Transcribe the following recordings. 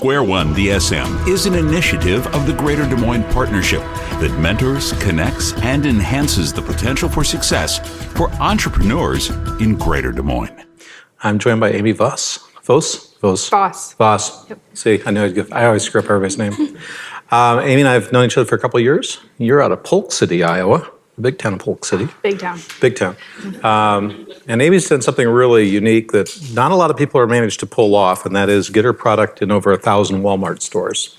Square One DSM is an initiative of the Greater Des Moines Partnership that mentors, connects, and enhances the potential for success for entrepreneurs in Greater Des Moines. I'm joined by Amy Vohs. Vohs. Yep. See, I always screw up everybody's name. Amy and I have known each other for a couple of years. You're out of Polk City, Iowa. The big town of Polk City. Big town. And Amy's done something really unique that not a lot of people are managed to pull off, and that is get her product in over 1,000 Walmart stores.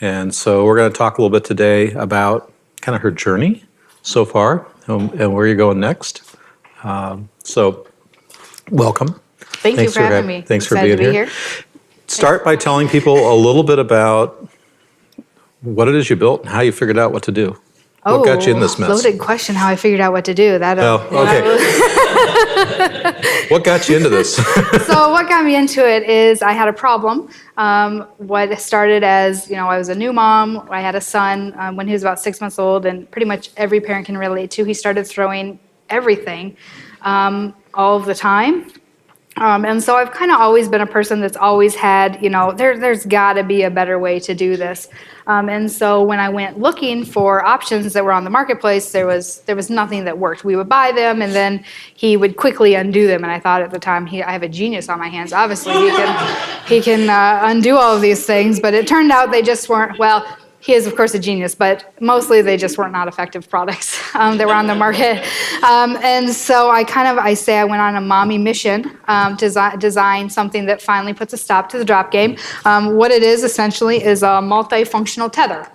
And so we're going to talk a little bit today about kind of her journey so far and where you're going next. So welcome. Thank you for having me. Thanks for being here. Start by telling people a little bit about what it is you built and how you figured out what to do. What got you in this mess? Loaded question, how I figured out what to do. What got you into this? So what got me into it is I had a problem. What started as, I was a new mom. I had a son when he was about 6 months old, and pretty much every parent can relate to. He started throwing everything all of the time. And so I've kind of always been a person that's always had, there's got to be a better way to do this. And so when I went looking for options that were on the marketplace, there was nothing that worked. We would buy them, and then he would quickly undo them. And I thought at the time, I have a genius on my hands. Obviously, he can undo all of these things. But it turned out they just weren't. Well, he is, of course, a genius, but mostly they just were not effective products that were on the market. And so I say I went on a mommy mission to design something that finally puts a stop to the drop game. What it is essentially is a multifunctional tether.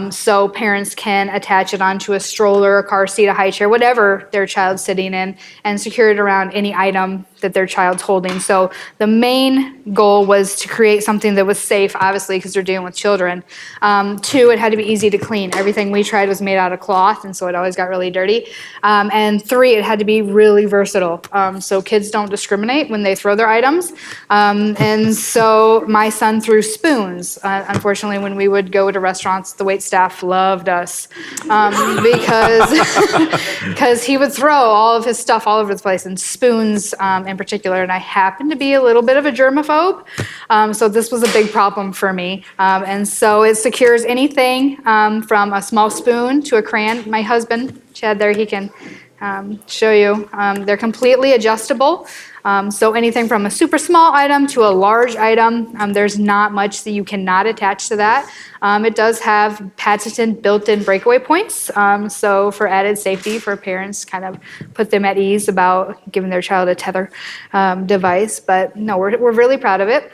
So parents can attach it onto a stroller, a car seat, a high chair, whatever their child's sitting in, and secure it around any item that their child's holding. So the main goal was to create something that was safe, obviously, because they're dealing with children. 2, it had to be easy to clean. Everything we tried was made out of cloth, and so it always got really dirty. And 3, it had to be really versatile. So kids don't discriminate when they throw their items. And so my son threw spoons. Unfortunately, when we would go to restaurants, the wait staff loved us because he would throw all of his stuff all over the place, and spoons in particular. And I happen to be a little bit of a germaphobe, so this was a big problem for me. And so it secures anything from a small spoon to a crayon. My husband, Chad, there, he can show you. They're completely adjustable. So anything from a super small item to a large item, there's not much that you cannot attach to that. It does have patented built-in breakaway points, so for added safety for parents, kind of put them at ease about giving their child a tether device. But no, we're really proud of it,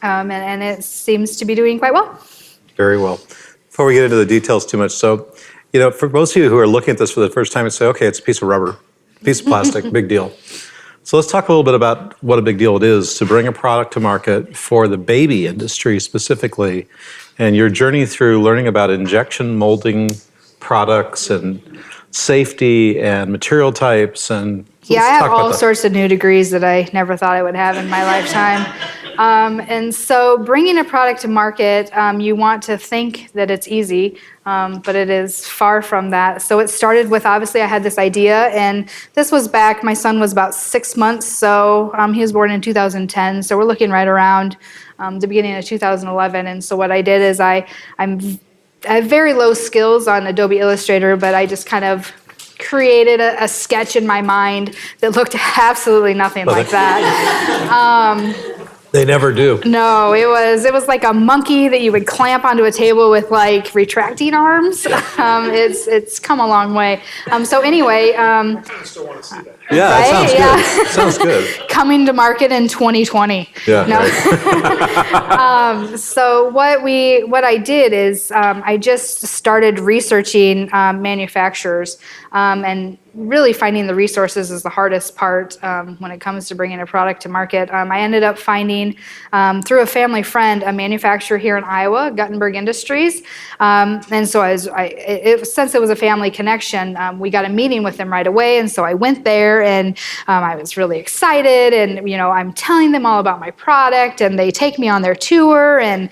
and it seems to be doing quite well. Very well. Before we get into the details too much, so for most of you who are looking at this for the first time and say, okay, it's a piece of rubber, piece of plastic, big deal. So let's talk a little bit about what a big deal it is to bring a product to market for the baby industry specifically, and your journey through learning about injection molding products and safety and material types. And yeah, I have all sorts of new degrees that I never thought I would have in my lifetime. And so bringing a product to market, you want to think that it's easy, but it is far from that. So it started with, obviously, I had this idea, and this was back, my son was about 6 months, so he was born in 2010, so we're looking right around the beginning of 2011. And so what I did is I have very low skills on Adobe Illustrator, but I just kind of created a sketch in my mind that looked absolutely nothing like that. They never do. No, it was like a monkey that you would clamp onto a table with like retracting arms. It's come a long way. So anyway, I kind of still want to see that. Yeah, right? That sounds good. Coming to market in 2020. Yeah. No. Right. So what I did is I just started researching manufacturers and really finding the resources is the hardest part when it comes to bringing a product to market. I ended up finding, through a family friend, a manufacturer here in Iowa, Guttenberg Industries. And so since it was a family connection, we got a meeting with them right away. And so I went there, and I was really excited. And, I'm telling them all about my product, and they take me on their tour. And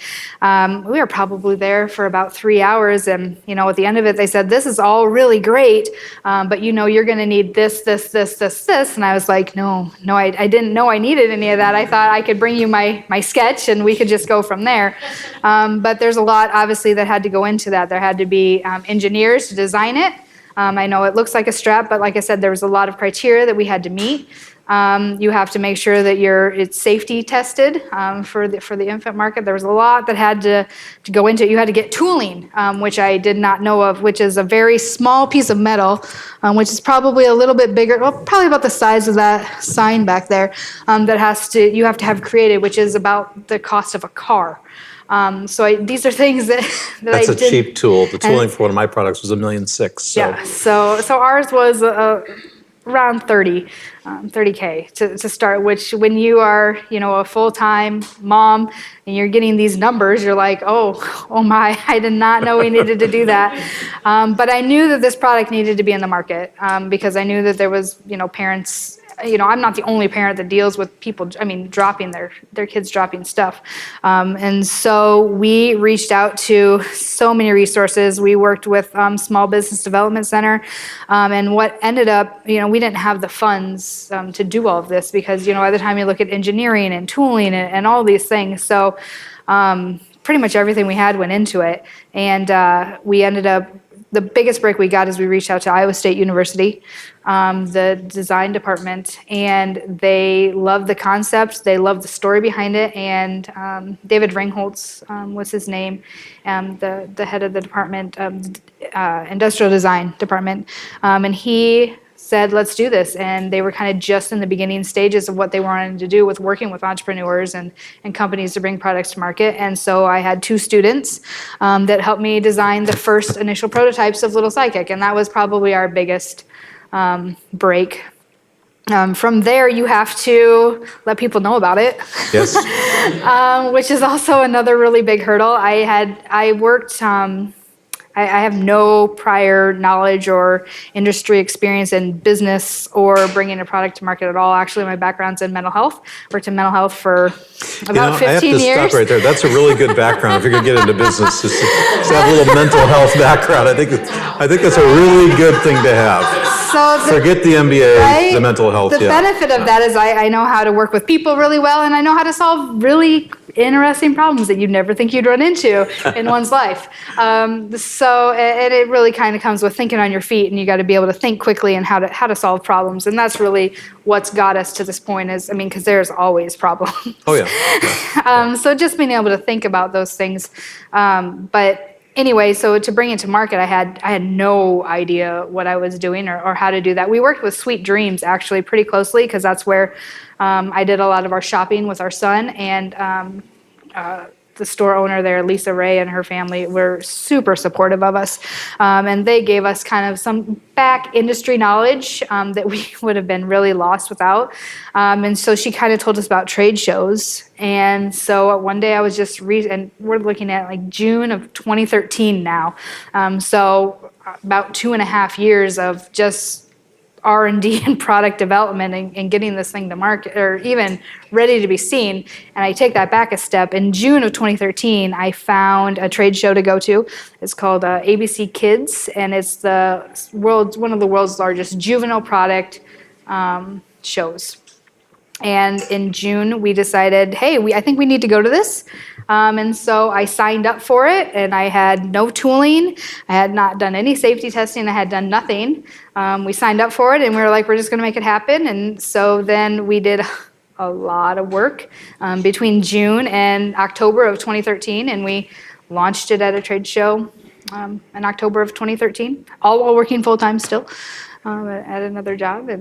we were probably there for about 3 hours. And, at the end of it, they said, "This is all really great, but you're you're going to need this, this, this, this, this. And I was like, no, I didn't know I needed any of that. I thought I could bring you my sketch and we could just go from there. But there's a lot, obviously, that had to go into that. There had to be engineers to design it. I know it looks like a strap, but like I said, there was a lot of criteria that we had to meet. You have to make sure that it's safety tested for the infant market. There was a lot that had to go into it. You had to get tooling, which I did not know of, which is a very small piece of metal, which is probably a little bit bigger, well, probably about the size of that sign back there, you have to have created, which is about the cost of a car. These are things that That's a cheap tool. The tooling for one of my products was $1.6 million. So. Yeah, so ours was around 30K to start, which when you are, a full-time mom and you're getting these numbers, you're like, oh my, I did not know we needed to do that. But I knew that this product needed to be in the market because I knew that there was, parents. I'm not the only parent that deals with people, dropping their kids dropping stuff. And so we reached out to so many resources. We worked with Small Business Development Center. And what ended up, we didn't have the funds to do all of this because, by the time you look at engineering and tooling and all these things. So pretty much everything we had went into it. And we ended up, the biggest break we got is we reached out to Iowa State University, the design department, and they loved the concept. They loved the story behind it. And David Ringholtz was his name, the head of the department, industrial design department. And he said, let's do this. And they were kind of just in the beginning stages of what they wanted to do with working with entrepreneurs and companies to bring products to market. And so I had 2 students that helped me design the first initial prototypes of Lil Sidekick. And that was probably our biggest break. From there, you have to let people know about it. Yes. Which is also another really big hurdle. I worked... I have no prior knowledge or industry experience in business or bringing a product to market at all. Actually, my background's in mental health. Worked in mental health for about 15 years. I have to stop right there. That's a really good background if you're going to get into business. Just to have a little mental health background. I think that's a really good thing to have. Forget the MBA, right? The mental health. The benefit of that is I know how to work with people really well, and I know how to solve really interesting problems that you'd never think you'd run into in one's life. And it really kind of comes with thinking on your feet, and you got to be able to think quickly and how to solve problems. And that's really what's got us to this point because there's always problems. Oh yeah. So just being able to think about those things. But anyway, so to bring it to market, I had no idea what I was doing or how to do that. We worked with Sweet Dreams actually pretty closely because that's where I did a lot of our shopping with our son, and the store owner there, Lisa Ray, and her family were super supportive of us. And they gave us kind of some back industry knowledge that we would have been really lost without. And so she kind of told us about trade shows. And so one day I was just and we're looking at like June of 2013 now. So about 2.5 years of just R&D and product development and getting this thing to market or even ready to be seen. And I take that back a step. In June of 2013, I found a trade show to go to. It's called ABC Kids, and it's one of the world's largest juvenile product shows. And in June, we decided, hey, I think we need to go to this. And so I signed up for it, and I had no tooling. I had not done any safety testing. I had done nothing. We signed up for it, and we were like, we're just going to make it happen. And so then we did a lot of work between June and October of 2013, and we launched it at a trade show in October of 2013, all while working full-time still at another job.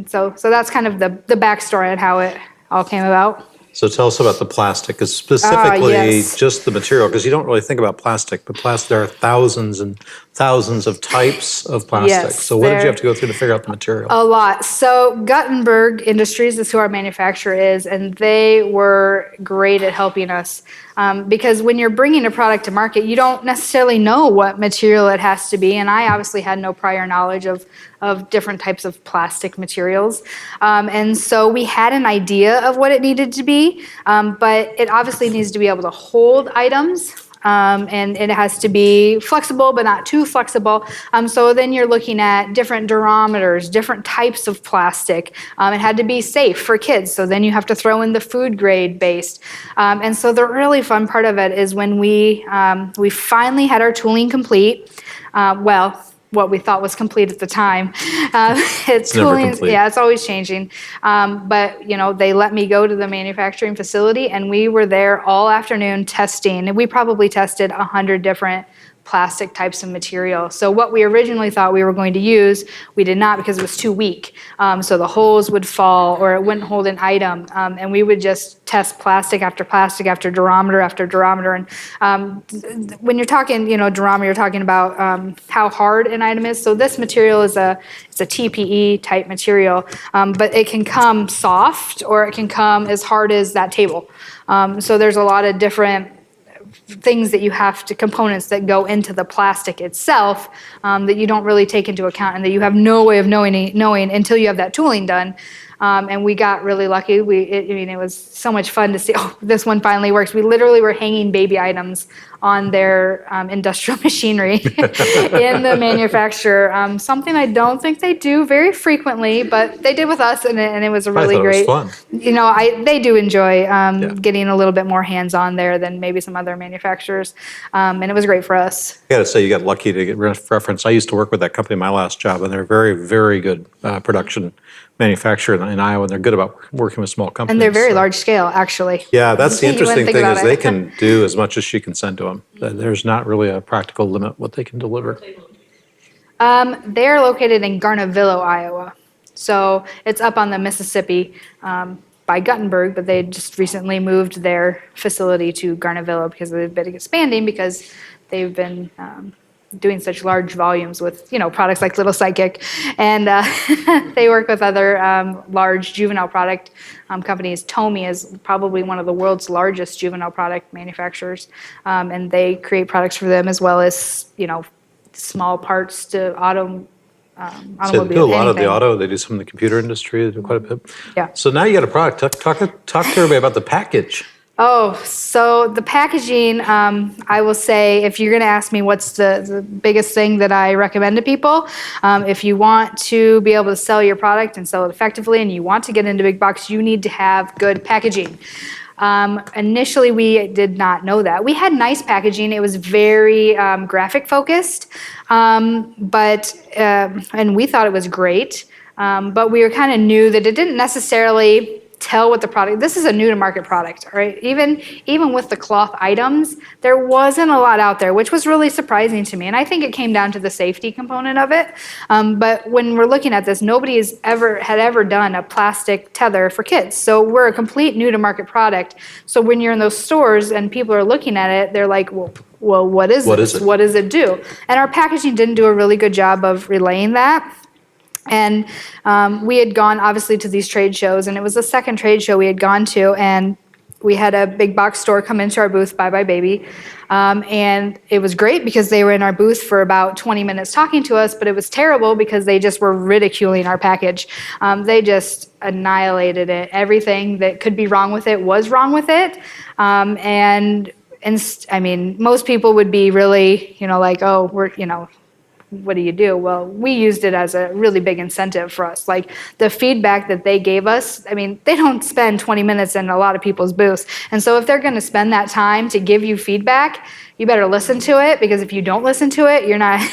So that's kind of the backstory on how it all came about. So tell us about the plastic, because specifically just the material, because you don't really think about plastic, but there are thousands and thousands of types of plastic. Yes, so what did you have to go through to figure out the material? A lot. So Gutenberg Industries is who our manufacturer is, and they were great at helping us. Because when you're bringing a product to market, you don't necessarily know what material it has to be, and I obviously had no prior knowledge of different types of plastic materials. And so we had an idea of what it needed to be, but it obviously needs to be able to hold items. and it has to be flexible, but not too flexible. So then you're looking at different durometers, different types of plastic. It had to be safe for kids, so then you have to throw in the food grade based. And so the really fun part of it is when we finally had our tooling complete. What we thought was complete at the time. It's never tooling, complete. yeah, it's always changing. But they let me go to the manufacturing facility, and we were there all afternoon testing. And we probably tested 100 different plastic types of material. So what we originally thought we were going to use, we did not because it was too weak. So the holes would fall or it wouldn't hold an item. And we would just test plastic after durometer after durometer. And when you're talking, durometer, you're talking about how hard an item is. So this material is it's a TPE type material, but it can come soft or it can come as hard as that table. So there's a lot of different things that you have to, components that go into the plastic itself that you don't really take into account and that you have no way of knowing until you have that tooling done. And we got really lucky. It was so much fun to see, this one finally works. We literally were hanging baby items on their industrial machinery in the manufacturer. Something I don't think they do very frequently, but they did with us, and it was a really great. It was fun. They do enjoy getting a little bit more hands-on there than maybe some other manufacturers, and it was great for us. I got to say, you got lucky to get reference. I used to work with that company in my last job, and they're very, very good production manufacturer in Iowa, and they're good about working with small companies. And they're very large scale, actually. Yeah, that's the interesting thing is they it. can do as much as she can send to them. There's not really a practical limit what they can deliver. They're located in Garnavillo, Iowa. So it's up on the Mississippi by Guttenberg, but they just recently moved their facility to Garnavillo because they've been expanding because they've been doing such large volumes with, products like Lil Sidekick. And they work with other large juvenile product companies. Tomy is probably one of the world's largest juvenile product manufacturers. And they create products for them as well as, small parts to automobile. So they do a lot of the auto. They do some in the computer industry. They do quite a bit. Yeah. So now you got a product. Talk to everybody about the package. Oh, so the packaging, I will say, if you're going to ask me what's the biggest thing that I recommend to people, if you want to be able to sell your product and sell it effectively and you want to get into big box, you need to have good packaging. Initially, we did not know that. We had nice packaging. It was very graphic focused, and we thought it was great, but we were kind of new that it didn't necessarily tell what the product. This is a new to market product, right? Even with the cloth items, there wasn't a lot out there, which was really surprising to me. And I think it came down to the safety component of it. But when we're looking at this, nobody had ever done a plastic tether for kids. So we're a complete new to market product. So when you're in those stores and people are looking at it, they're like, well, what is this? What does it do? And our packaging didn't do a really good job of relaying that. And we had gone, obviously, to these trade shows, and it was the second trade show we had gone to, and we had a big box store come into our booth, Bye Bye Baby, and it was great because they were in our booth for about 20 minutes talking to us, but it was terrible because they just were ridiculing our package. They just annihilated it. Everything that could be wrong with it was wrong with it, and I mean, most people would be really, like, oh, what do you do? Well, we used it as a really big incentive for us. Like the feedback that they gave us, I mean, they don't spend 20 minutes in a lot of people's booths. And so if they're going to spend that time to give you feedback, you better listen to it, because if you don't listen to it, you're not,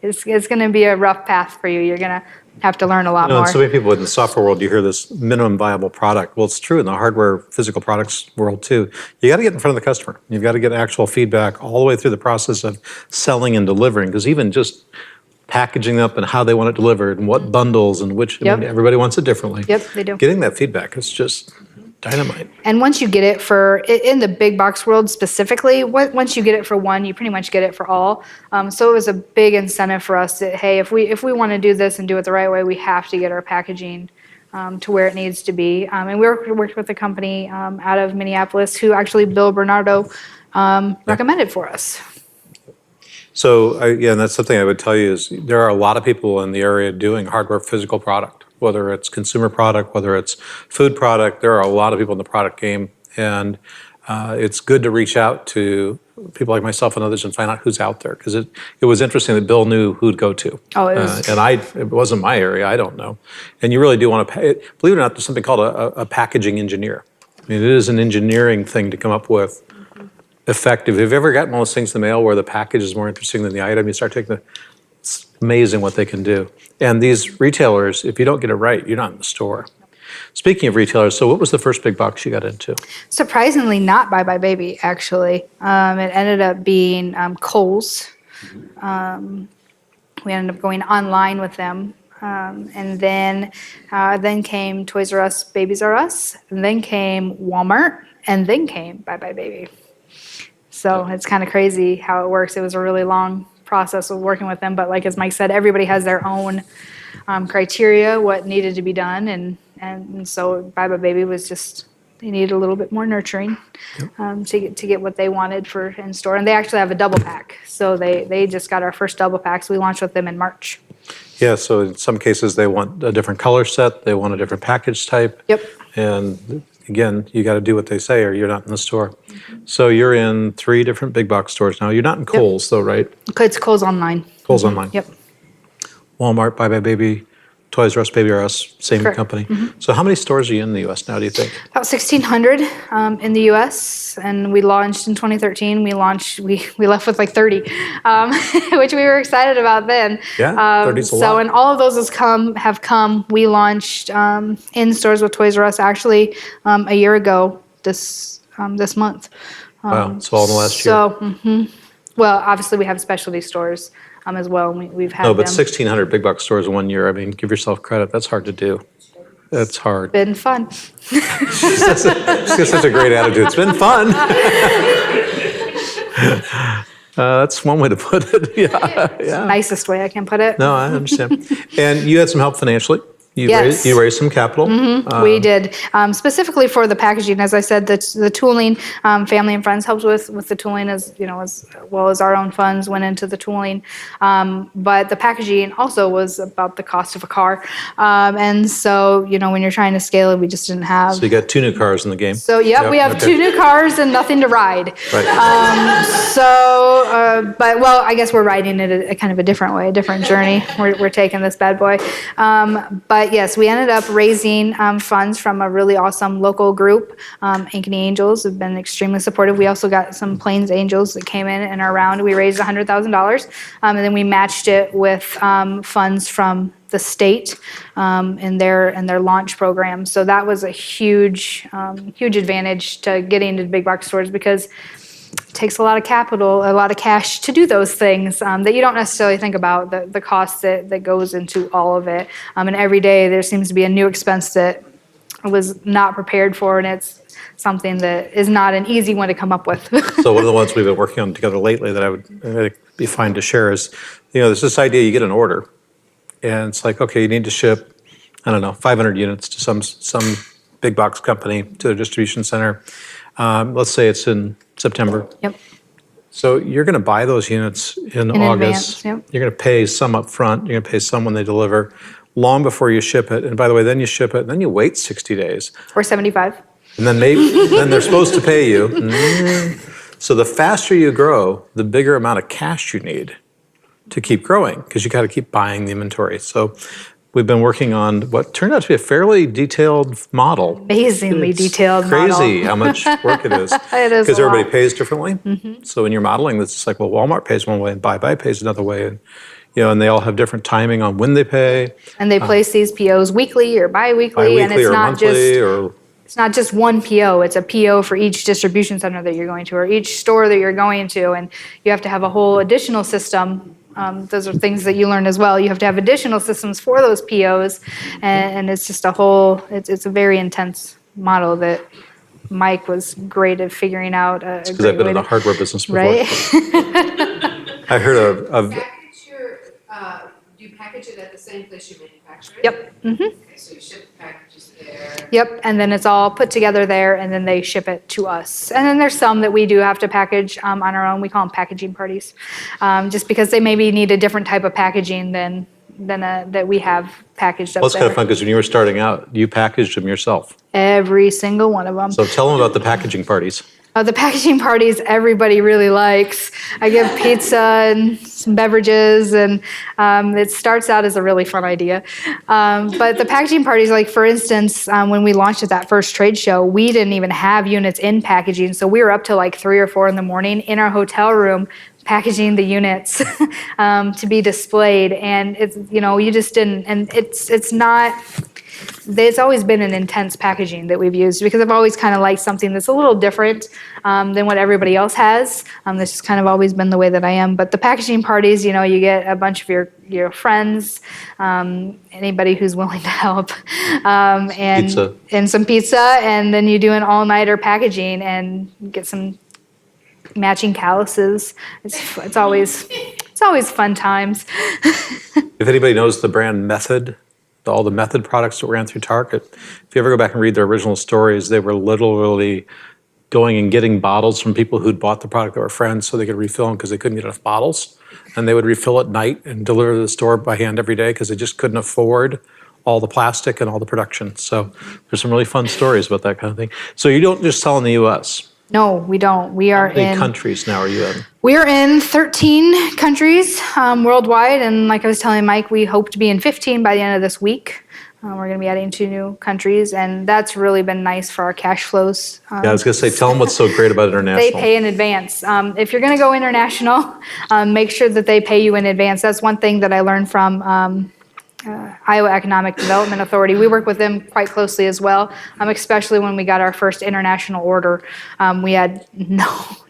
it's going to be a rough path for you. You're going to have to learn a lot more. And so many people in the software world, you hear this minimum viable product. Well, it's true in the hardware, physical products world too. You got to get in front of the customer. You've got to get actual feedback all the way through the process of selling and delivering, because even just packaging up and how they want it delivered and what bundles and which, I mean, everybody wants it differently. Yep, they do. Getting that feedback is just dynamite. And once you get it in the big box world specifically, once you get it for one, you pretty much get it for all. So it was a big incentive for us that, hey, if we want to do this and do it the right way, we have to get our packaging to where it needs to be. And we worked with a company out of Minneapolis who actually Bill Bernardo recommended for us. So, and that's something I would tell you is there are a lot of people in the area doing hardware physical product, whether it's consumer product, whether it's food product. There are a lot of people in the product game, and it's good to reach out to people like myself and others and find out who's out there, because it was interesting that Bill knew who'd go to. Oh, it was. It wasn't my area. I don't know. And you really do want to believe it or not, there's something called a packaging engineer. I mean, it is an engineering thing to come up with effective. Have you ever gotten one of those things in the mail where the package is more interesting than the item? You start taking it's amazing what they can do. And these retailers, if you don't get it right, you're not in the store. Speaking of retailers, so what was the first big box you got into? Surprisingly, not Bye Bye Baby, actually. It ended up being Kohl's. We ended up going online with them. And then came Toys R Us, Babies R Us, and then came Walmart, and then came Bye Bye Baby. So it's kind of crazy how it works. It was a really long process of working with them, but like as Mike said, everybody has their own criteria, what needed to be done, and so Bye Bye Baby was just, they needed a little bit more nurturing to get what they wanted for in store. And they actually have a double pack, so they just got our first double pack. So we launched with them in March. Yeah, so in some cases they want a different color set, they want a different package type. Yep. And again, you got to do what they say or you're not in the store. So you're in 3 different big box stores now. You're not in Kohl's though, right? It's Kohl's online. Kohl's online. Yep. Walmart, Bye Bye Baby, Toys R Us, Baby R Us, same Correct. company. So how many stores are you in the U.S. now, do you think? About 1,600 in the U.S. and we launched in 2013. We left with like 30, which we were excited about then. Yeah, 30's a lot. So and all of those have come. We launched in stores with Toys R Us actually a year ago this month. Wow, so all in the last year. So, well, obviously we have specialty stores as well. We've had No, but them. 1,600 big box stores in 1 year. I mean, give yourself credit. That's hard to do. That's hard. Been fun. She's got such a great attitude. It's been fun. That's one way to put it. Yeah. Nicest way I can put it. No, I understand. And you had some help financially. Yes. You raised some capital. We did, specifically for the packaging. As I said, the tooling, family and friends helped with the tooling as well as our own funds went into the tooling. But the packaging also was about the cost of a car, and so when you're trying to scale it, we just didn't have. So you got 2 new cars in the game. So we have 2 new cars and nothing to ride. Right. But I guess we're riding it a kind of a different way, a different journey. We're taking this bad boy, but yes, we ended up raising funds from a really awesome local group. Ankeny Angels have been extremely supportive. We also got some Plains Angels that came in our round. We raised $100,000, and then we matched it with funds from the state in their launch program. So that was a huge advantage to getting to big box stores, because it takes a lot of capital, a lot of cash to do those things that you don't necessarily think about, the cost that goes into all of it. And every day there seems to be a new expense that I was not prepared for, and it's something that is not an easy one to come up with. So one of the ones we've been working on together lately that I would be fine to share is, there's this idea you get an order, and it's like, okay, you need to ship, 500 units to some big box company, to a distribution center. Let's say it's in September. Yep. So you're going to buy those units in advance, August. yep. You're going to pay some up front. You're going to pay some when they deliver, long before you ship it. And by the way, then you ship it, and then you wait 60 days. Or 75. And then then they're supposed to pay you. So the faster you grow, the bigger amount of cash you need to keep growing, because you got to keep buying the inventory. So we've been working on what turned out to be a fairly detailed model. Amazingly detailed model. Crazy how much work it is. It is Because a everybody lot. pays differently. So when you're modeling, it's just like, well, Walmart pays one way and Bye Bye pays another way. And they all have different timing on when they pay. And they place these POs weekly or bi-weekly, and Bi-weekly it's or not monthly just or... it's not just one PO. It's a PO for each distribution center that you're going to, or each store that you're going to, and you have to have a whole additional system. Those are things that you learn as well. You have to have additional systems for those POs, and it's just it's a very intense model that Mike was great at figuring out. Because I've been in the hardware business before. Right? I heard of Do you package it at the same place you manufacture it? Yep. Okay, so you ship the packages there. Yep, and then it's all put together there, and then they ship it to us. And then there's some that we do have to package on our own. We call them packaging parties, just because they maybe need a different type of packaging than that we have packaged up Well, it's there. kind of fun because when you were starting out, you packaged them yourself. Every single one of them. So tell them about the packaging parties. The packaging parties everybody really likes. I give pizza and some beverages, and it starts out as a really fun idea. But the packaging parties, like for instance, when we launched at that first trade show, we didn't even have units in packaging, so we were up till like 3 or 4 in the morning in our hotel room packaging the units to be displayed, and it's, you know, you just didn't, and it's not. It's always been an intense packaging that we've used because I've always kind of liked something that's a little different than what everybody else has. That's just kind of always been the way that I am. But the packaging parties, you know, you get a bunch of your friends, anybody who's willing to help, and some pizza, and then you do an all-nighter packaging and get some matching calluses. It's always fun times. If anybody knows the brand Method, all the Method products that ran through Target, if you ever go back and read their original stories, they were literally going and getting bottles from people who'd bought the product that were friends so they could refill them because they couldn't get enough bottles. And they would refill at night and deliver to the store by hand every day because they just couldn't afford all the plastic and all the production. So there's some really fun stories about that kind of thing. So you don't just sell in the U.S. No, we don't. We are How many in countries now are you in? We are in 13 countries worldwide, and like I was telling Mike, we hope to be in 15 by the end of this week. We're going to be adding 2 new countries, and that's really been nice for our cash flows. Yeah, I was going to say, tell them what's so great about international. They pay in advance. If you're going to go international, make sure that they pay you in advance. That's one thing that I learned from Iowa Economic Development Authority. We work with them quite closely as well, especially when we got our first international order. We had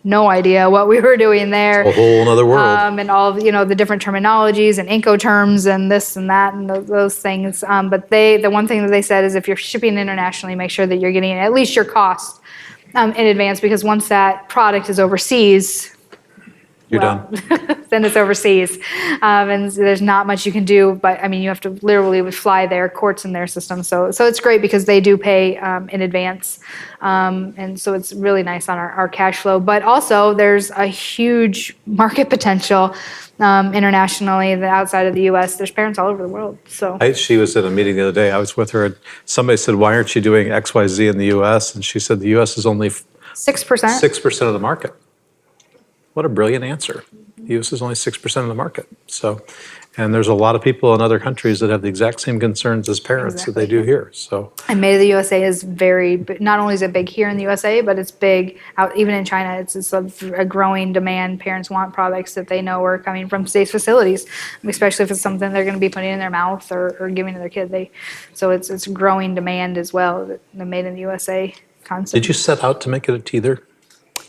no idea what we were doing there. It's a whole other world. And all of, you know, the different terminologies and Incoterms and this and that and those things. But the one thing that they said is if you're shipping internationally, make sure that you're getting at least your cost in advance, because once that product is overseas, You're done. Then it's overseas. And there's not much you can do, but I mean, you have to literally fly their courts in their system. So it's great because they do pay in advance. And so it's really nice on our cash flow. But also there's a huge market potential internationally outside of the U.S. There's parents all over the world. So She was at a meeting the other day. I was with her, and somebody said, why aren't you doing XYZ in the U.S.? And she said the U.S. is only 6%. 6% of the market. What a brilliant answer. The U.S. is only 6% of the market. So, and there's a lot of people in other countries that have the exact same concerns as parents that they do here. So, and Made in the USA is not only is it big here in the USA, but it's big out even in China. It's a growing demand. Parents want products that they know are coming from safe facilities, especially if it's something they're going to be putting in their mouth or giving to their kid. So it's growing demand as well. The Made in the USA concept. did you set out to make it a teether?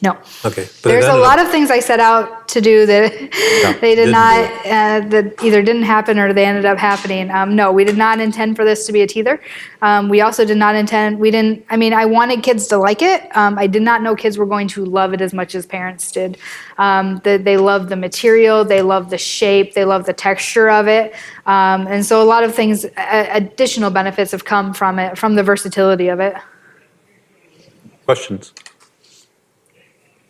No. Okay. But There's a lot of things I set out to do that they did not, that either didn't happen or they ended up happening. No, we did not intend for this to be a teether. We also did not intend, I wanted kids to like it. I did not know kids were going to love it as much as parents did. They love the material, they love the shape, they love the texture of it. And so a lot of things, additional benefits have come from it, from the versatility of it. Questions?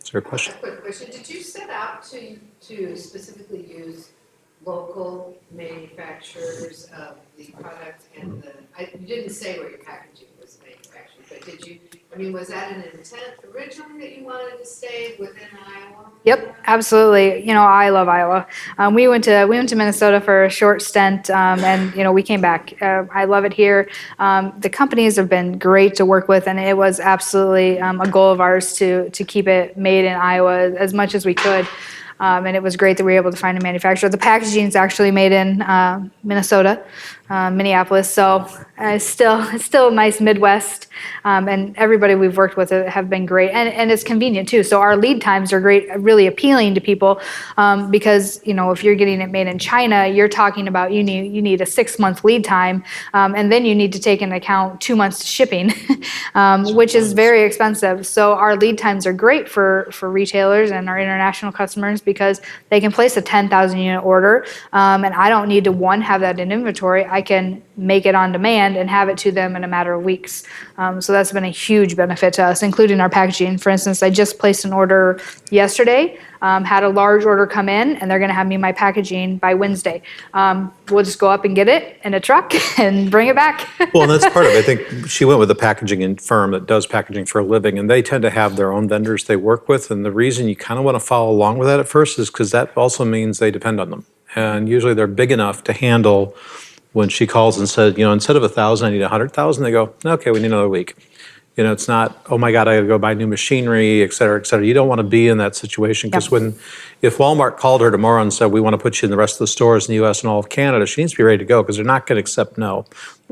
Is there a question? A quick question. Did you set out to specifically use local manufacturers of the product and you didn't say where your packaging was manufactured, but did you, was that an intent originally that you wanted to stay within Iowa? Yep, absolutely. I love Iowa. We went to Minnesota for a short stint, and we came back. I love it here. The companies have been great to work with, and it was absolutely a goal of ours to keep it made in Iowa as much as we could. And it was great that we were able to find a manufacturer. The packaging is actually made in Minnesota, Minneapolis. So it's still nice Midwest. And everybody we've worked with have been great. And it's convenient too. So our lead times are great, really appealing to people because, if you're getting it made in China, you're talking about you need a 6-month lead time. And then you need to take into account 2 months shipping, which is very expensive. So our lead times are great for retailers and our international customers because they can place a 10,000 unit order. And I don't need to, have that in inventory. I can make it on demand and have it to them in a matter of weeks. So that's been a huge benefit to us, including our packaging. For instance, I just placed an order yesterday, had a large order come in, and they're going to have me my packaging by Wednesday. We'll just go up and get it in a truck and bring it back. Well, and that's part of it. I think she went with a packaging firm that does packaging for a living, and they tend to have their own vendors they work with. And the reason you kind of want to follow along with that at first is because that also means they depend on them. And usually they're big enough to handle when she calls and says, instead of 1,000, I need 100,000. They go, okay, we need another week. It's not, oh my God, I got to go buy new machinery, et cetera, et cetera. You don't want to be in that situation because if Walmart called her tomorrow and said, we want to put you in the rest of the stores in the US and all of Canada, she needs to be ready to go because they're not going to accept no.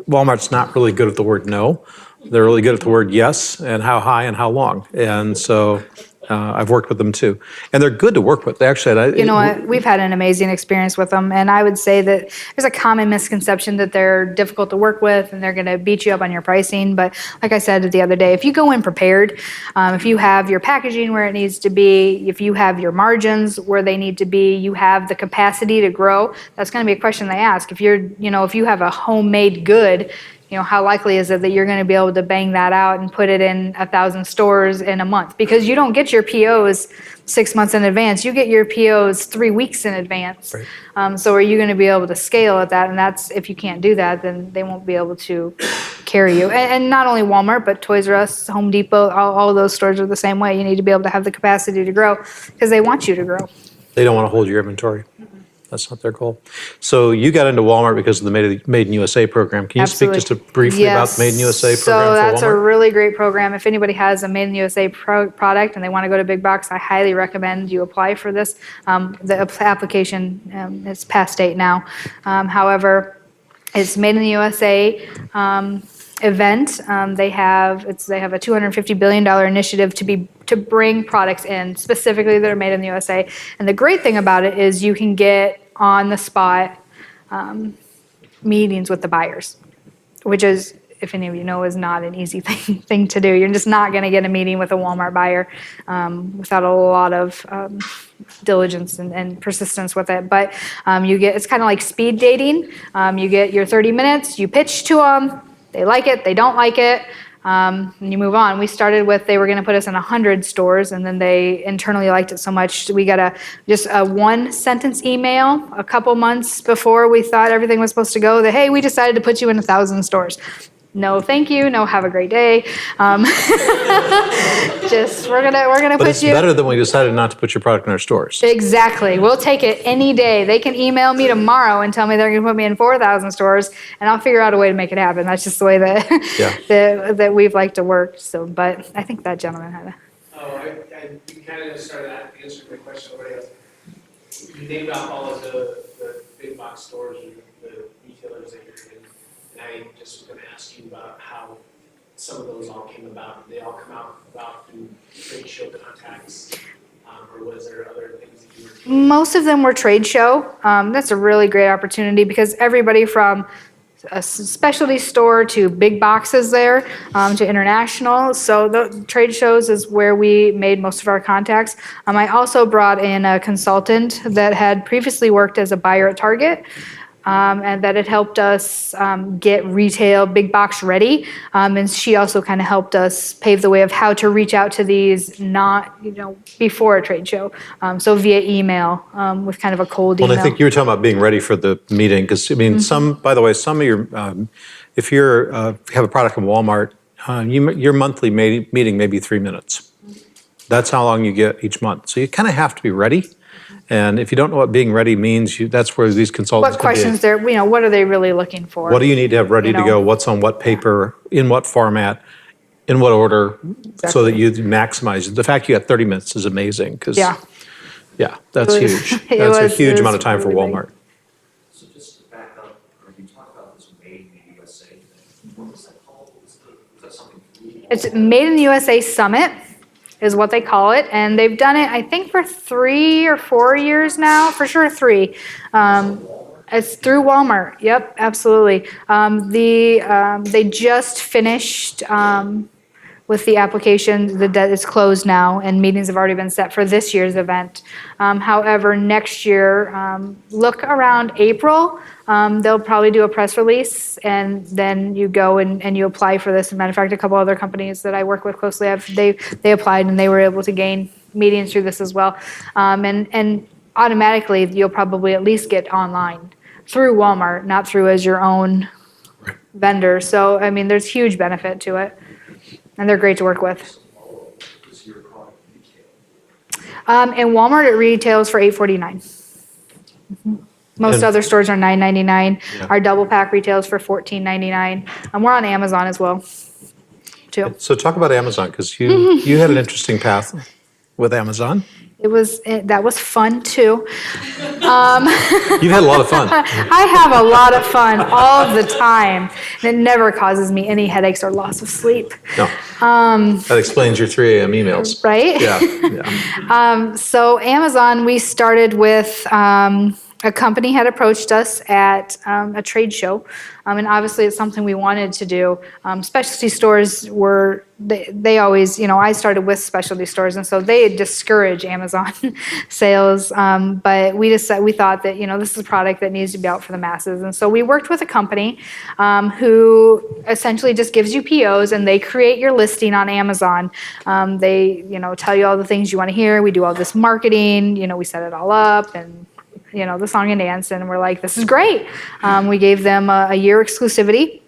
Walmart's not really good at the word no. They're really good at the word yes and how high and how long. And so I've worked with them too. And they're good to work with. They actually, you know what? We've had an amazing experience with them. And I would say that there's a common misconception that they're difficult to work with and they're going to beat you up on your pricing. But like I said the other day, if you go in prepared, if you have your packaging where it needs to be, if you have your margins where they need to be, you have the capacity to grow, that's going to be a question they ask. If if you have a homemade good, how likely is it that you're going to be able to bang that out and put it in 1,000 stores in a month? Because you don't get your POs 6 months in advance. You get your POs 3 weeks in advance. Right. So are you going to be able to scale at that? And that's, if you can't do that, then they won't be able to carry you. And not only Walmart, but Toys R Us, Home Depot, all of those stores are the same way. You need to be able to have the capacity to grow because they want you to grow. They don't want to hold your inventory. That's not their goal. So you got into Walmart because of the Made in USA program. Can you speak just briefly about the Made in USA program So that's for Walmart? a really great program. If anybody has a Made in USA product and they want to go to big box, I highly recommend you apply for this. The application is past date now. However, it's Made in the USA event. They have a $250 billion initiative to bring products in specifically that are made in the USA. And the great thing about it is you can get on the spot meetings with the buyers, which is, if any of you know, is not an easy thing to do. You're just not going to get a meeting with a Walmart buyer without a lot of diligence and persistence with it. But it's kind of like speed dating. You get your 30 minutes, you pitch to them, they like it, they don't like it, and you move on. We started with, they were going to put us in 100 stores, and then they internally liked it so much, we got just a one-sentence email a couple months before we thought everything was supposed to go, that, hey, we decided to put you in 1,000 stores. No, thank you. No, have a great day. We're gonna But put it's you. better than we decided not to put your product in our stores. Exactly. We'll take it any day. They can email me tomorrow and tell me they're going to put me in 4,000 stores, and I'll figure out a way to make it happen. That's just the way that we've liked to work. So, but I think that gentleman had a. You kind of started answering my question already. You named off all of the big box stores and the retailers that you're in, and I just was going to ask you about how some of those all came about. Did they all come about through trade show contacts, or was there other things that you were doing? Most of them were trade show. That's a really great opportunity because everybody from a specialty store to big boxes there, to international. So the trade shows is where we made most of our contacts. I also brought in a consultant that had previously worked as a buyer at Target. And that it helped us get retail big box ready. And she also kind of helped us pave the way of how to reach out to these before a trade show. So via email with kind of a cold email. Well, I think you were talking about being ready for the meeting because, by the way, some of your, if you have a product from Walmart, your monthly meeting may be 3 minutes. That's how long you get each month. So you kind of have to be ready. And if you don't know what being ready means, that's where these consultants what questions they're, what are they really looking for? What do you need to have ready to go? What's on what paper, in what format, in what order, so that you maximize it. The fact you got 30 minutes is amazing because, that's huge. That's a huge amount of time for Walmart. So just to back up, when you talk about this Made in the USA thing, what was that called? Was that something? It's Made in the USA Summit is what they call it, and they've done it, I think, for 3 or 4 years now, for sure 3. It's through Walmart. Yep, absolutely. They just finished with the application. The debt is closed now, and meetings have already been set for this year's event. However, next year, look around April. They'll probably do a press release, and then you go and you apply for this. As a matter of fact, a couple other companies that I work with closely, they applied and they were able to gain meetings through this as well. And automatically, you'll probably at least get online through Walmart, not through as your own vendor. So, I mean, there's huge benefit to it, and they're great to work with. Does your product retail? In Walmart, it retails for $8.49. Most And- other stores are $9.99. Yeah. Our double pack retails for $14.99. And we're on Amazon as well, too. So talk about Amazon, because you had an interesting path with Amazon. That was fun too. You've had a lot of fun. I have a lot of fun all the time. And it never causes me any headaches or loss of sleep. No. That explains your 3 a.m. emails. Right? Yeah. So Amazon, we started with a company had approached us at a trade show, and obviously it's something we wanted to do. Specialty stores were, they always, I started with specialty stores, and so they discourage Amazon sales, but we thought that, this is a product that needs to be out for the masses, and so we worked with a company who essentially just gives you POs, and they create your listing on Amazon. They, tell you all the things you want to hear. We do all this marketing, we set it all up, and the song and dance, and we're like, this is great. We gave them a year exclusivity,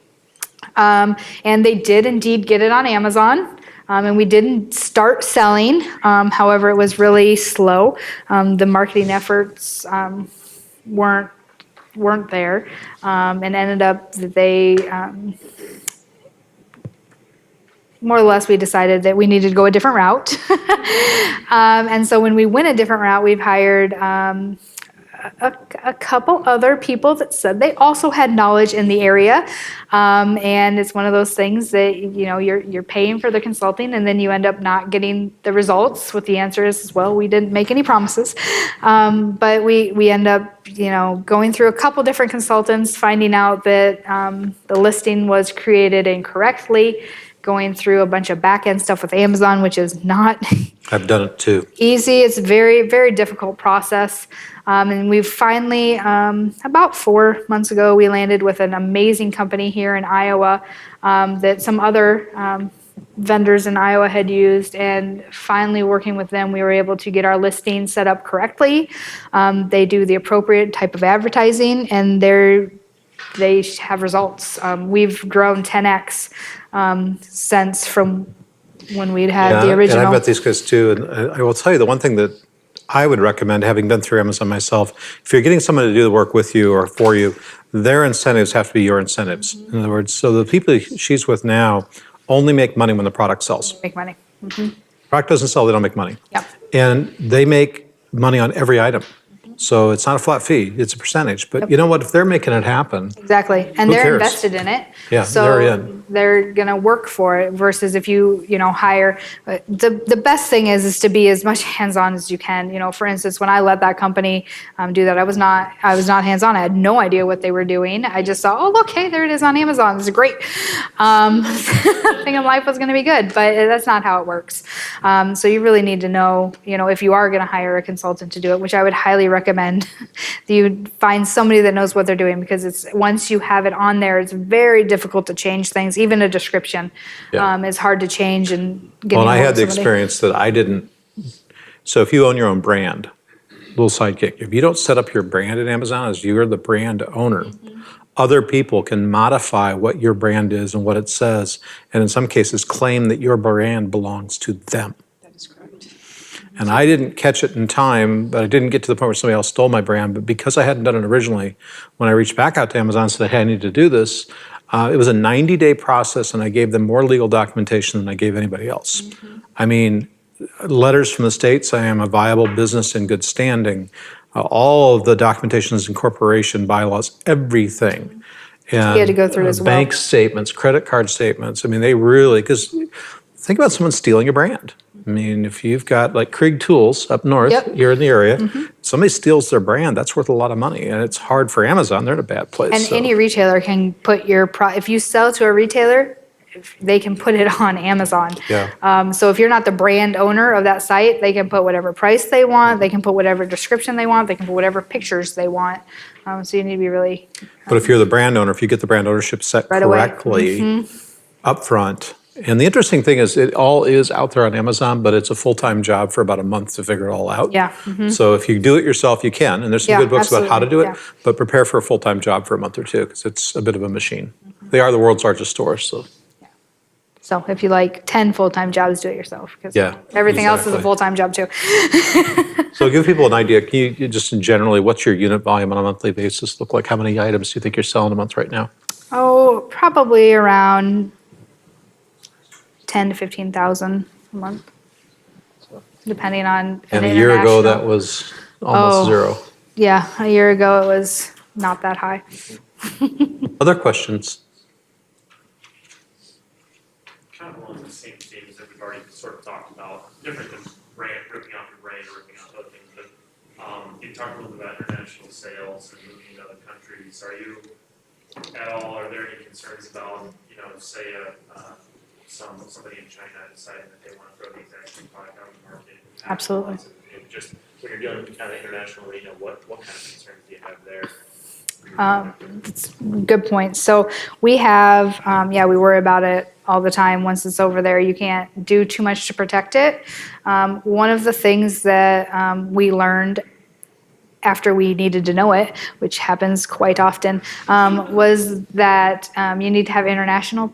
and they did indeed get it on Amazon, and we didn't start selling. However, it was really slow. The marketing efforts weren't there, and ended up that they more or less we decided that we needed to go a different route. And so when we went a different route, we've hired a couple other people that said they also had knowledge in the area, and it's one of those things that you're paying for the consulting, and then you end up not getting the results. With the answer is, well, we didn't make any promises, but we end up going through a couple different consultants, finding out that the listing was created incorrectly, going through a bunch of back-end stuff with Amazon, which is not I've done it too. easy. It's a very, very difficult process. And we've finally, about 4 months ago, we landed with an amazing company here in Iowa that some other vendors in Iowa had used. And finally working with them, we were able to get our listing set up correctly. They do the appropriate type of advertising, and they have results. We've grown 10x since from when we'd had the original. And I've met these guys too. And I will tell you, the one thing that I would recommend, having been through Amazon myself, if you're getting someone to do the work with you or for you, their incentives have to be your incentives. In other words, so the people she's with now only make money when the product sells. Make money. Product doesn't sell, they don't make money. Yep. And they make money on every item. So it's not a flat fee, it's a percentage. But you know what, if they're making it happen, Exactly. And Who they're cares? invested in it. Yeah, So they're in. they're going to work for it versus if you hire. The best thing is to be as much hands-on as you can. For instance, when I let that company do that, I was not hands-on. I had no idea what they were doing. I just saw, oh, look, hey, there it is on Amazon. This is great. Thinking life was going to be good, but that's not how it works. So you really need to know, if you are going to hire a consultant to do it, which I would highly recommend, that you find somebody that knows what they're doing, because it's once you have it on there, it's very difficult to change things. Even a description is hard to change. And well, and I had the experience that I didn't. So if you own your own brand, Lil Sidekick, if you don't set up your brand at Amazon as you're the brand owner, other people can modify what your brand is and what it says, and in some cases claim that your brand belongs to them. That is correct. And I didn't catch it in time, but I didn't get to the point where somebody else stole my brand. But because I hadn't done it originally, when I reached back out to Amazon and said, hey, I need to do this, it was a 90-day process, and I gave them more legal documentation than I gave anybody else. I mean, letters from the state saying I'm a viable business in good standing, all of the documentations, incorporation, bylaws, everything. And You had to go through as well. bank statements, credit card statements. I mean, they really, because think about someone stealing your brand. I mean, if you've got like Krieg Tools up north, Yep. you're in the area, somebody steals their brand, that's worth a lot of money. And it's hard for Amazon, they're in a bad place. And so. any retailer can put your if you sell to a retailer, they can put it on Amazon. Yeah. So if you're not the brand owner of that site, they can put whatever price they want, they can put whatever description they want, they can put whatever pictures they want. So you need to be really But if you're the brand owner, if you get the brand ownership set right away. correctly up front, and the interesting thing is it all is out there on Amazon, but it's a full-time job for about a month to figure it all out. Yeah. So if you do it yourself, you can, and there's some Yeah, good books about how to do it, absolutely, but prepare for a full-time job for a month or two, because it's a bit of a machine. They are the world's largest stores, so. So if you like 10 full-time jobs, do it yourself, because Yeah, everything else is a exactly. full-time job too. So give people an idea, can you just generally, what's your unit volume on a monthly basis look like? How many items do you think you're selling a month right now? Oh, probably around 10 to 15,000 a month, depending on And an a year ago, international- that was almost zero. Yeah, a year ago it was not that high. Other questions? Kind of along the same themes that we've already sort of talked about, different than ripping off your brand or ripping off other things, but you talked a little bit about international sales and moving to other countries. Are you at all, are there any concerns about, say somebody in China deciding that they want to throw the exact same product out on the market? Absolutely. And just when you're dealing with the kind of international arena, what kind of concerns do you have there? It's a good point. So we have, we worry about it all the time. Once it's over there, you can't do too much to protect it. One of the things that we learned after we needed to know it, which happens quite often, was that you need to have an international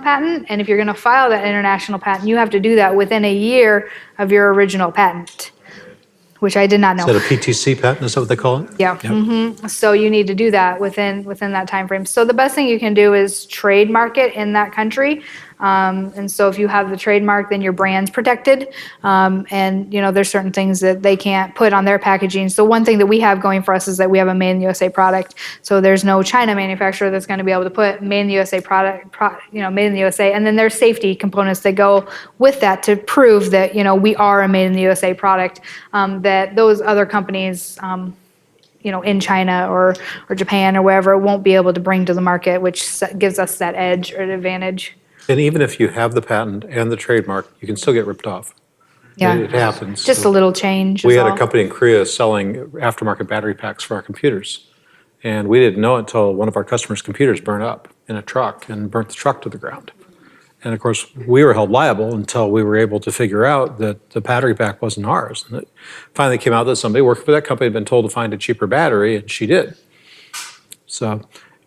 patent. And if you're going to file that international patent, you have to do that within a year of your original patent, which I did not know. Is that a PTC patent, is that what they call it? Yeah. So you need to do that within that time frame. So the best thing you can do is trademark it in that country. And so if you have the trademark, then your brand's protected. And there's certain things that they can't put on their packaging. So one thing that we have going for us is that we have a made in the USA product. So there's no China manufacturer that's going to be able to put made in the USA product, made in the USA. And then there's safety components that go with that to prove that, we are a made in the USA product, that those other companies, in China or Japan or wherever won't be able to bring to the market, which gives us that edge or advantage. And even if you have the patent and the trademark, you can still get ripped off. Yeah. It happens. Just a little change. We is had a all. company in Korea selling aftermarket battery packs for our computers. And we didn't know it until one of our customers' computers burned up in a truck and burnt the truck to the ground. And of course, we were held liable until we were able to figure out that the battery pack wasn't ours. And it finally came out that somebody working for that company had been told to find a cheaper battery, and she did. So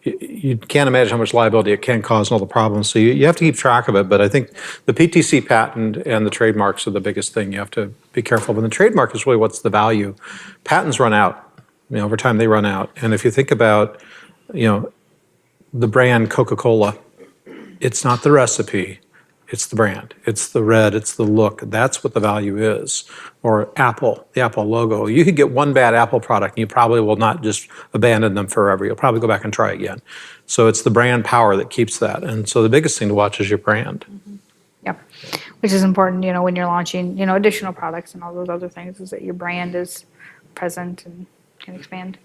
you can't imagine how much liability it can cause and all the problems. So you have to keep track of it. But I think the PTC patent and the trademarks are the biggest thing you have to be careful of. And the trademark is really what's the value. Patents run out. Over time they run out. And if you think about, the brand Coca-Cola, it's not the recipe, it's the brand. It's the red, it's the look. That's what the value is. Or Apple, the Apple logo. You could get one bad Apple product and you probably will not just abandon them forever. You'll probably go back and try again. So it's the brand power that keeps that. And so the biggest thing to watch is your brand. Yep. Which is important, when you're launching, additional products and all those other things, is that your brand is present and can expand.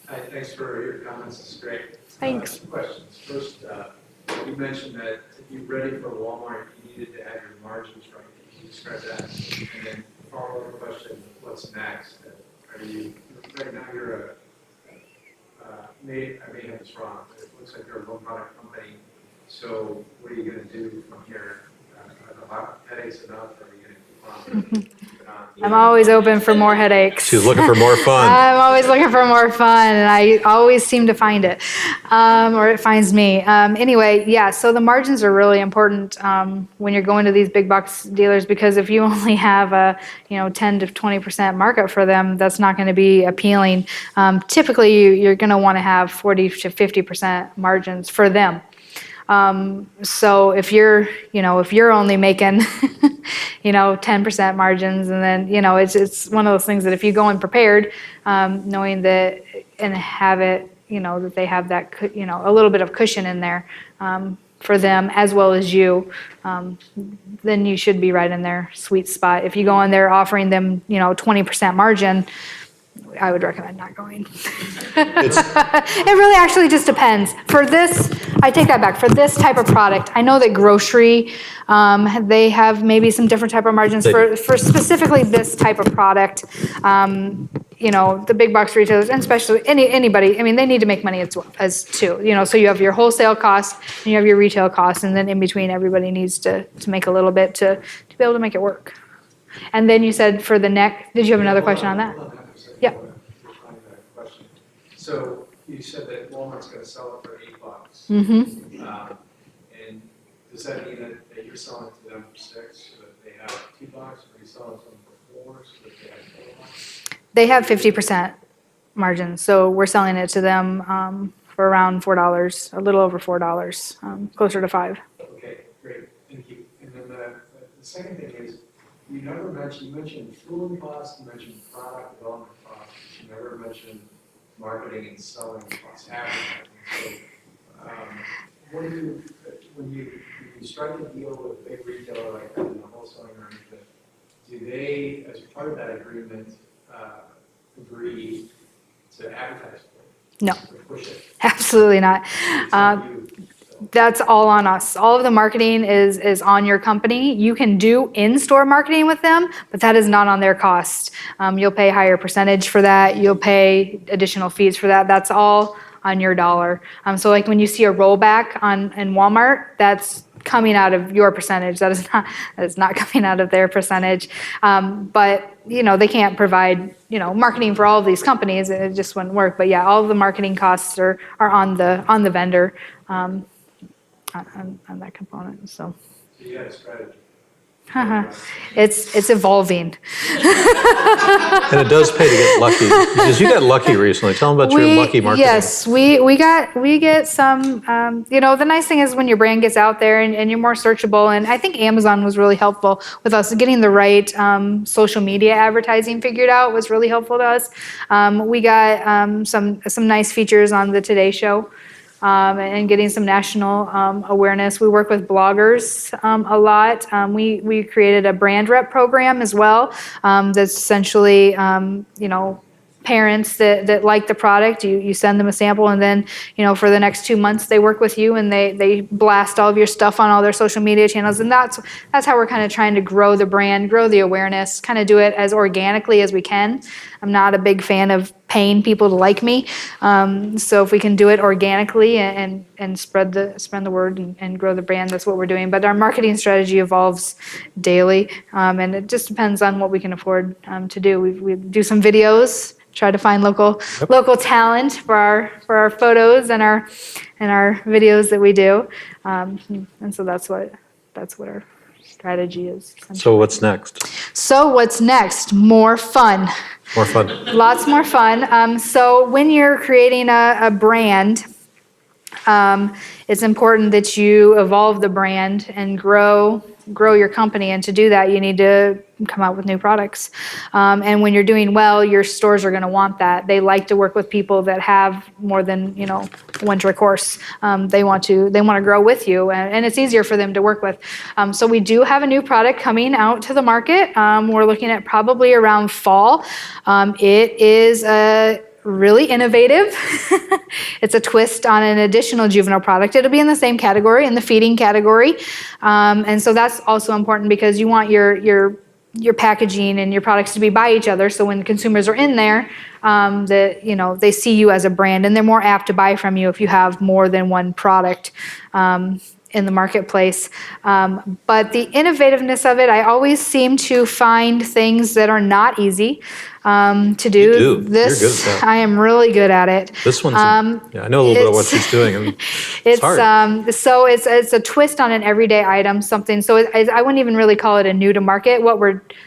Hi, thanks for your comments, it's great. Thanks. Two questions. First, you mentioned that to be ready for Walmart, you needed to have your margins right. Can you describe that? And then follow-up question, what's next? Are you, right now you're I may have this wrong, but it looks like you're a low-product company. So what are you going to do from here? Are the headaches enough, or are you going to keep on? I'm always open for more headaches. She's looking for more fun. I'm always looking for more fun, and I always seem to find it, or it finds me. Anyway, yeah, so the margins are really important when you're going to these big box dealers, because if you only have a 10 to 20% markup for them, that's not going to be appealing. Typically, you're going to want to have 40 to 50% margins for them. So if you're only making, 10% margins, and then, it's one of those things that if you go in prepared, knowing that and have it, that they have that, a little bit of cushion in there, for them as well as you, then you should be right in their sweet spot. If you go in there offering them, 20% margin, I would recommend not going. It really actually just depends. For this, I take that back. For this type of product, I know that grocery, they have maybe some different type of margins. For specifically this type of product, the big box retailers, and especially anybody, I mean, they need to make money as too. So you have your wholesale costs and you have your retail costs, and then in between, everybody needs to make a little bit to be able to make it work. And then you said for the neck, did you have another question on that? Yeah. So you said that Walmart's gonna sell it for $8. Mm-hmm. And does that mean that you're selling it to them for $6, so that they have $2, or you selling it to them for $4, so that they have $4? They have 50% margin, so we're selling it to them for around $4, a little over $4, closer to $5. Okay, great, thank you. And then the second thing is, you mentioned tooling costs, you mentioned product development costs, you never mentioned marketing and selling costs, advertising. So, when you strike a deal with a big retailer like that in the wholesaling arrangement, do they, as part of that agreement, agree to advertise for it? No, To push it? absolutely not. It's on you, so. That's all on us. All of the marketing is on your company. You can do in-store marketing with them, but that is not on their cost. You'll pay higher percentage for that. You'll pay additional fees for that. That's all on your dollar. So like when you see a rollback in Walmart, that's coming out of your percentage. That is not coming out of their percentage. But they can't provide marketing for all of these companies. It just wouldn't work. But yeah, all of the marketing costs are on the vendor. On that component, so. So you had a strategy. It's evolving. And it does pay to get lucky, because you got lucky recently. Tell them about your lucky marketing. Yes, we get some. The nice thing is when your brand gets out there and you're more searchable. And I think Amazon was really helpful with us getting the right social media advertising figured out. Was really helpful to us. We got some nice features on the Today Show. And getting some national awareness. We work with bloggers a lot. We created a brand rep program as well. That's essentially, parents that like the product. You send them a sample, and then for the next 2 months they work with you, and they blast all of your stuff on all their social media channels. And that's how we're kind of trying to grow the brand, grow the awareness, kind of do it as organically as we can. I'm not a big fan of paying people to like me, so if we can do it organically and spread the word and grow the brand, that's what we're doing. But our marketing strategy evolves daily, and it just depends on what we can afford to do. We do some videos, try to find local talent for our photos and our videos that we do, and so that's what our strategy is. So what's next? So what's next? More fun. More fun. Lots more fun. So when you're creating a brand, it's important that you evolve the brand and grow your company. And to do that, you need to come out with new products. And when you're doing well, your stores are going to want that. They like to work with people that have more than one trick horse. They want to grow with you, and it's easier for them to work with. So we do have a new product coming out to the market. We're looking at probably around fall. It is really innovative. It's a twist on an additional juvenile product. It'll be in the same category, in the feeding category. And so that's also important because you want your packaging and your products to be by each other. So when consumers are in there, they see you as a brand, and they're more apt to buy from you if you have more than one product in the marketplace. But the innovativeness of it, I always seem to find things that are not easy to do. You do. This, You're good at that. I am really good at it. This one's, I know a little bit of what she's doing. And it's hard. So it's a twist on an everyday item, something. So I wouldn't even really call it a new to market.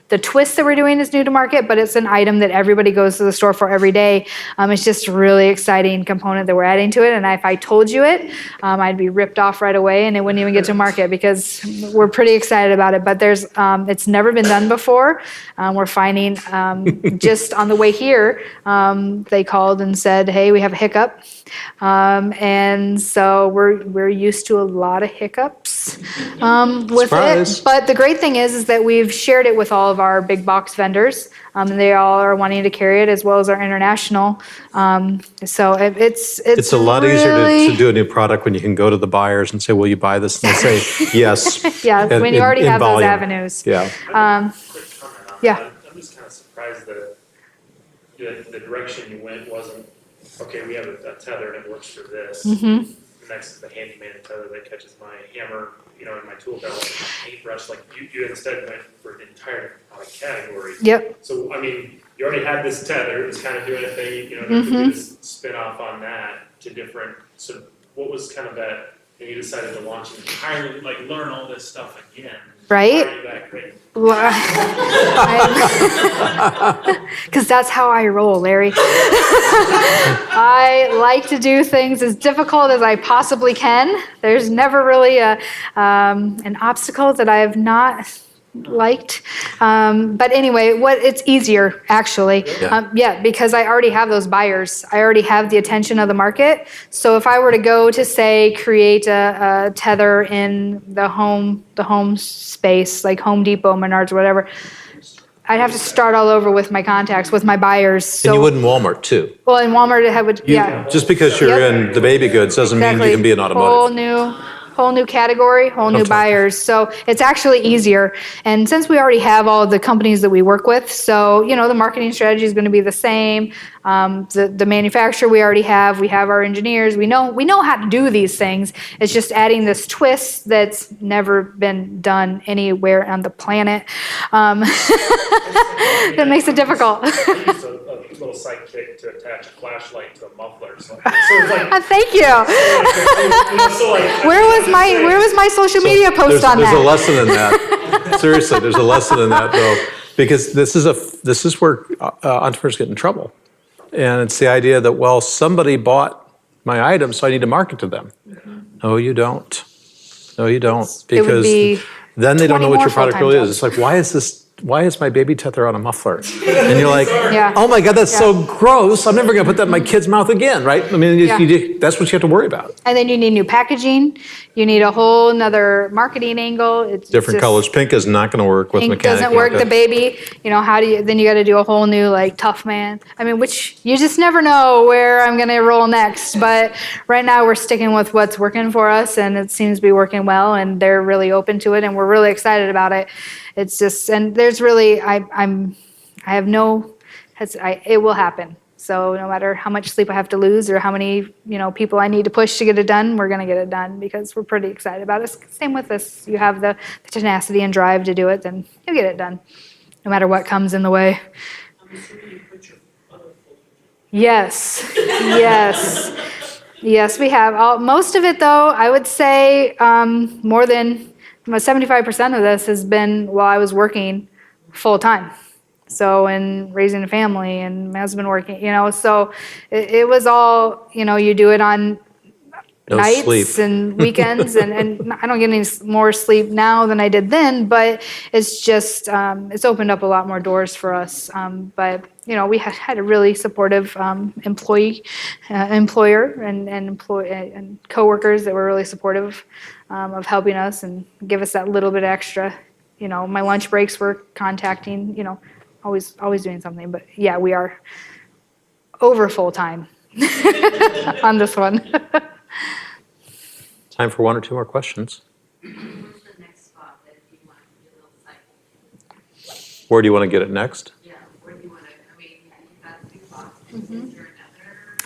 The twist that we're doing is new to market, but it's an item that everybody goes to the store for every day. It's just a really exciting component that we're adding to it. And if I told you it, I'd be ripped off right away, and it wouldn't even get to market because we're pretty excited about it. But it's never been done before. We're finding just on the way here, they called and said, hey, we have a hiccup. And so we're used to a lot of hiccups with Surprise. it. But the great thing is that we've shared it with all of our big box vendors. And they all are wanting to carry it, as well as our international. So it's a lot easier really, to do a new product when you can go to the buyers and say, will you buy this? And they say, yes. yeah, when you already in have volume. those avenues. Yeah. Quick comment on yeah. that. I'm just kind of surprised that the direction you went wasn't, okay, we have a tether and it works for this. Mm-hmm. The next is the handyman tether that catches my hammer, in my tool belt, and my paintbrush. Like you instead went for an entire product category. Yep. So, I mean, you already had this tether, it was kind of doing a thing, there could be this spin off on that to different, so what was kind of that, and you decided to launch an entirely, like learn all this stuff again. Right? Why are you that great? Because that's how I roll, Larry. I like to do things as difficult as I possibly can. There's never really an obstacle that I have not liked. But anyway, it's easier, actually. Yeah. Because I already have those buyers. I already have the attention of the market. So if I were to go to, say, create a tether in the home space, like Home Depot, Menards, whatever, I'd have to start all over with my contacts, with my buyers. So, And you would in Walmart too. well, in Walmart, it would, yeah. Just because you're Yep. in the baby goods doesn't mean you can be an automotive. Whole new category, whole new buyers. So it's actually easier. And since we already have all of the companies that we work with, so, the marketing strategy is going to be the same. The manufacturer we already have, we have our engineers, we know how to do these things. It's just adding this twist that's never been done anywhere on the planet. That makes it difficult. I used a little sidekick to attach a flashlight to a muffler, so it's like. Thank you. So like. Where was my social media post on There's that? a lesson in that. Seriously, there's a lesson in that though, because this is where entrepreneurs get in trouble, and it's the idea that, well, somebody bought my item, so I need to market to them. No, you don't. No, you don't, It would because be then they don't 20 know what more your product full-time really jobs. is. It's like, why is my baby tether on a muffler? And you're like, Yeah. oh my God, that's so gross. I'm never going to put that in my kid's mouth again, right? I mean, that's what you have to worry about. And then you need new packaging. You need a whole nother marketing angle. It's Different just, colors. Pink is not going to work with Pink mechanical. doesn't work. The baby, then you got to do a whole new tough man. I mean, which you just never know where I'm going to roll next. But right now we're sticking with what's working for us, and it seems to be working well. And they're really open to it, and we're really excited about it. It's just, and there's really, it will happen. So no matter how much sleep I have to lose or how many, people I need to push to get it done, we're going to get it done because we're pretty excited about it. Same with this. You have the tenacity and drive to do it, then you'll get it done, no matter what comes in the way. Yes, yes, we have. Most of it, though, I would say more than 75% of this has been while I was working full time. So, and raising a family and my husband working, so it was all, you do it on No nights sleep. and weekends and I don't get any more sleep now than I did then, but it's just, it's opened up a lot more doors for us. But, we had a really supportive employer and coworkers that were really supportive of helping us and give us that little bit extra. My lunch breaks were contacting, always doing something. But yeah, we are over full time on this one. Time for one or two more questions. Where's the next spot that you want to do Lil Sidekick? Where do you want to get it next? Yeah, where do you want to, you've got a big box, is there another?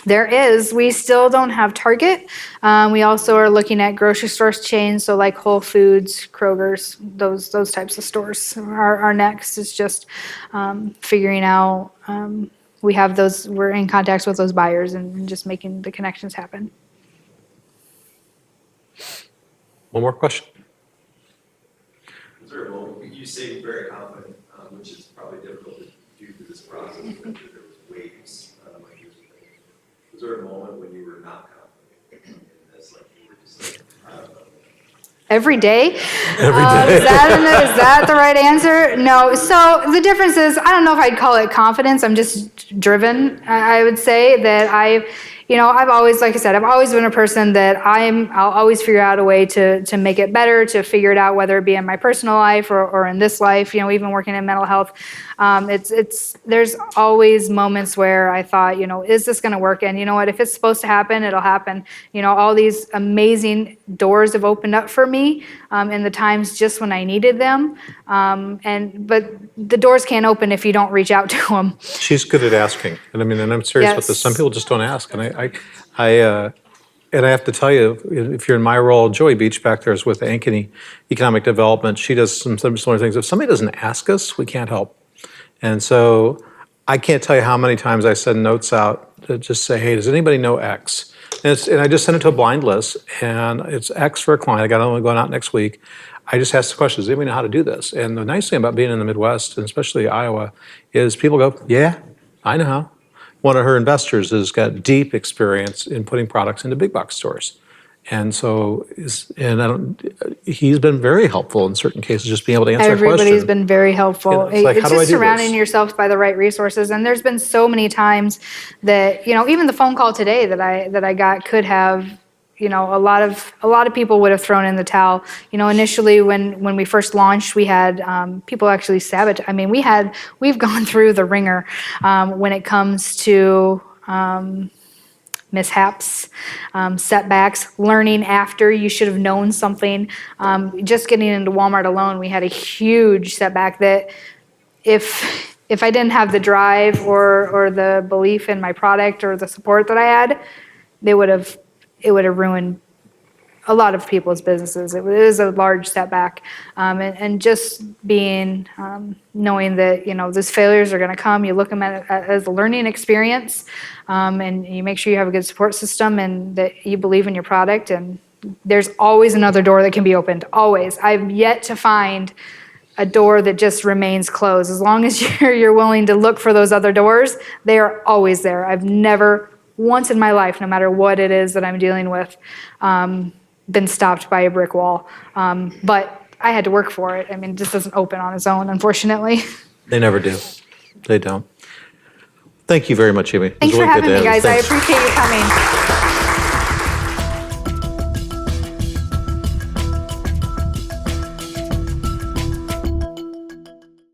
There is. We still don't have Target. We also are looking at grocery store chains, so like Whole Foods, Kroger's, those types of stores are next. It's just figuring out. We have those. We're in contact with those buyers and just making the connections happen. One more question. Is there a moment, you say very confident, which is probably difficult to do through this process, you mentioned there was waves, like you were saying. Was there a moment when you were not confident in this, like you were just like, I don't know? every day. Every day. Is that the right answer? No. So the difference is, I don't know if I'd call it confidence. I'm just driven. I would say that I've always, like I said, I've always been a person that I'll always figure out a way to make it better, to figure it out, whether it be in my personal life or in this life, even working in mental health. There's always moments where I thought, is this going to work? And you know what, if it's supposed to happen, it'll happen. All these amazing doors have opened up for me in the times just when I needed them. But the doors can't open if you don't reach out to them. She's good at asking, and I'm serious with this. Some people just don't ask, and I have to tell you, if you're in my role, Joey Beach back there is with Ankeny Economic Development. She does some similar things. If somebody doesn't ask us, we can't help. And so I can't tell you how many times I send notes out to just say, hey, does anybody know X? And I just send it to a blind list, and it's X for a client. I got another one going out next week. I just ask the question, does anybody know how to do this? And the nice thing about being in the Midwest, and especially Iowa, is people go, yeah, I know how. One of her investors has got deep experience in putting products into big box stores. And so, he's been very helpful in certain cases, just being able to answer a question. Everybody's been very helpful. It's like, how do I just do surrounding this? yourself by the right resources. And there's been so many times that, even the phone call today that I got could have, a lot of people would have thrown in the towel. Initially when we first launched, we had people actually sabotage. We've gone through the ringer when it comes to mishaps, setbacks, learning after you should have known something. Just getting into Walmart alone, we had a huge setback that if I didn't have the drive or the belief in my product or the support that I had, it would have ruined a lot of people's businesses. It was a large setback. And just being, knowing that, those failures are going to come, you look them at as a learning experience, and you make sure you have a good support system and that you believe in your product. And there's always another door that can be opened, always. I've yet to find a door that just remains closed. As long as you're willing to look for those other doors, they are always there. I've never once in my life, no matter what it is that I'm dealing with, been stopped by a brick wall. But I had to work for it. It just doesn't open on its own, unfortunately. They never do. They don't. Thank you very much, Amy. Thanks for having me, guys. I appreciate you coming.